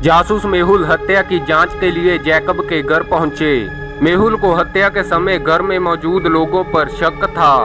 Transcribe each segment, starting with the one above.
जासूस मेहुल हत्या की जांच के लिए जैकब के घर पहुंचे। मेहुल को हत्या के समय घर में मौजूद लोगों पर शक था।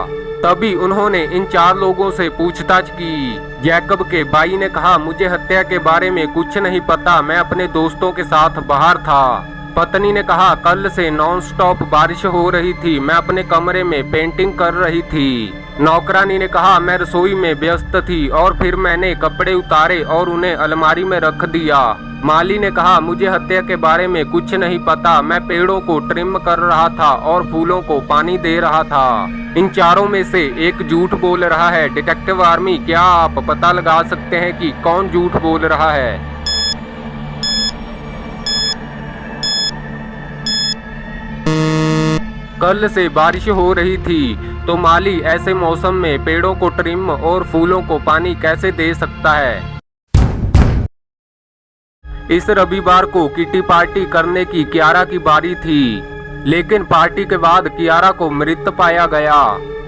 तभी उन्होंने इन 4 लोगों से पूछताछ की। जैकब के भाई ने कहा, मुझे हत्या के बारे में कुछ नहीं पता, मैं अपने दोस्तों के साथ बाहर था। पत्नी ने कहा, कल से नॉनस्टॉप बारिश हो रही थी, मैं अपने कमरे में पेंटिंग कर रही थी। नौकरानी ने कहा, मैं रसोई में व्यस्त थी और फिर मैंने कपड़े उतारे और उन्हें अलमारी में रख दिया। माली ने कहा, मुझे हत्या के बारे में कुछ नहीं पता, मैं पेड़ों को ट्रिम कर रहा था और फूलों को पानी दे रहा था। इन 4 में से एक झूठ बोल रहा है। डिटेक्टिव आर्मी, क्या आप पता लगा सकते हैं कि कौन झूठ बोल रहा है? कल से बारिश हो रही थी, तो माली ऐसे मौसम में पेड़ों को ट्रिम और फूलों को पानी कैसे दे सकता है? इस रविवार को किटी पार्टी करने की कियारा की बारी थी, लेकिन पार्टी के बाद कियारा को मृत पाया गया।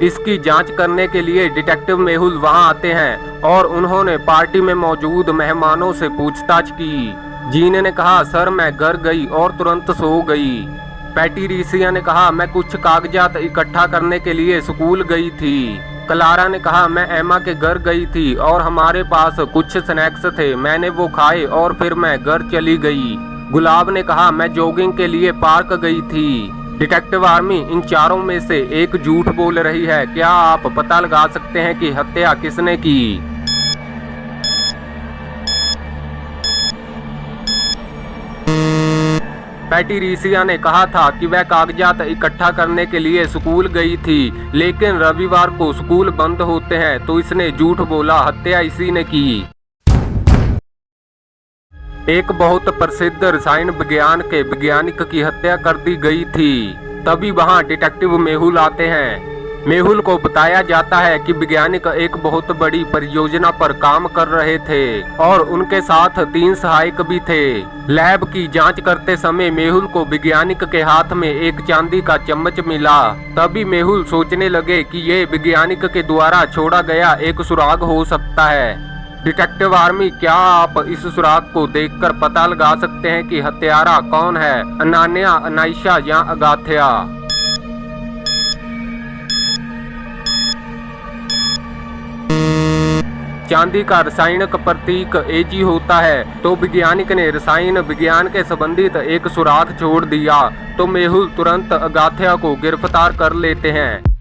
इसकी जांच करने के लिए डिटेक्टिव मेहुल वहां आते हैं और उन्होंने पार्टी में मौजूद मेहमानों से पूछताछ की। जीन ने कहा, सर मैं घर गई और तुरंत सो गई। पैट्रिसिया ने कहा, मैं कुछ कागजात इकट्ठा करने के लिए स्कूल गई थी। क्लारा ने कहा, मैं एमा के घर गई थी और हमारे पास कुछ स्नैक्स थे, मैंने वो खाए और फिर मैं घर चली गई। गुलाब ने कहा, मैं जॉगिंग के लिए पार्क गई थी। डिटेक्टिव आर्मी, इन 4 में से एक झूठ बोल रही है। क्या आप पता लगा सकते हैं कि हत्या किसने की? पैट्रिसिया ने कहा था कि वह कागजात इकट्ठा करने के लिए स्कूल गई थी, लेकिन रविवार को स्कूल बंद होते हैं, तो इसने झूठ बोला, हत्या इसी ने की। एक बहुत प्रसिद्ध रसायन विज्ञान के वैज्ञानिक की हत्या कर दी गई थी। तभी वहां डिटेक्टिव मेहुल आते हैं। मेहुल को बताया जाता है कि वैज्ञानिक एक बहुत बड़ी परियोजना पर काम कर रहे थे और उनके साथ 3 सहायक भी थे। लैब की जांच करते समय मेहुल को वैज्ञानिक के हाथ में एक चांदी का चम्मच मिला। तभी मेहुल सोचने लगे कि ये वैज्ञानिक के द्वारा छोड़ा गया एक सुराग हो सकता है। डिटेक्टिव आर्मी, क्या आप इस सुराग को देखकर पता लगा सकते हैं कि हत्यारा कौन है? अनान्या, अनाइशा या अगाथया? चांदी का रासायनिक प्रतीक Ag होता है, तो वैज्ञानिक ने रसायन विज्ञान के संबंधित एक सुराग छोड़ दिया, तो मेहुल तुरंत अगाथया को गिरफ्तार कर लेते हैं।